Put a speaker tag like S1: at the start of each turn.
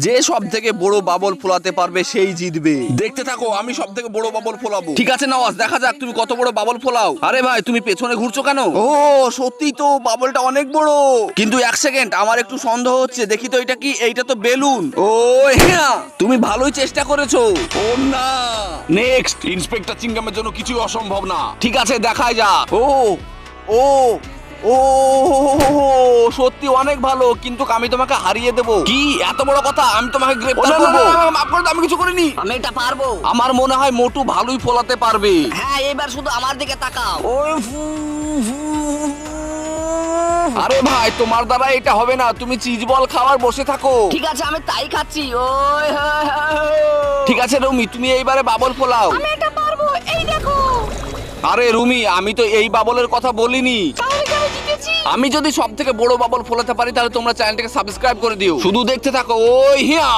S1: যে সব থেকে বড় বাবল ফোলাতে পারবে সেই জিতবে। দেখতে থাকো, আমি সব থেকে বড় বাবল ফোলাবো। ঠিক আছে নওয়াজ, দেখা যাক তুমি কত বড় বাবল ফোলাও। আরে ভাই তুমি পেছনে ঘুরছো কেন? ও সত্যি তো বাবলটা অনেক বড়, কিন্তু এক সেকেন্ড আমার একটু সন্দেহ হচ্ছে। দেখি তো এটা কি? এইটা তো বেলুন। ও হ্যাঁ, তুমি ভালোই চেষ্টা করেছো। ও না, নেক্সট ইন্সপেক্টর চিংগামের জন্য কিছুই অসম্ভব না। ঠিক আছে দেখাই যাক। ও ও ও সত্যি অনেক ভালো, কিন্তু আমি তোমাকে হারিয়ে দেব। কি এত বড় কথা? আমি তোমাকে গ্রেফতার করব। মাফ করে দাও, আমি কিছু করিনি।
S2: আমি এটা পারবো।
S1: আমার মনে হয় মোটু ভালোই ফোলাতে পারবে।
S2: হ্যাঁ, এবার শুধু আমার দিকে তাকাও।
S1: আরে ভাই তোমার দ্বারা এটা হবে না, তুমি চিজ বল খাওয়ার বসে থাকো।
S2: ঠিক আছে, আমি তাই খাচ্ছি। ওই হ্যাঁ, হ্যাঁ, হ্যাঁ।
S1: ঠিক আছে রুমি, তুমি এইবারে বাবল ফোলাও।
S2: আমি এটা পারবো, এই দেখো।
S1: আরে রুমি, আমি তো এই বাবলের কথা বলিনি।
S2: তাহলে কি আমি জিতেছি?
S1: আমি যদি সব থেকে বড় বাবল ফোলাতে পারি তাহলে তোমরা চ্যানেলটাকে সাবস্ক্রাইব করে দিও। শুধু দেখতে থাকো। ওই হিয়া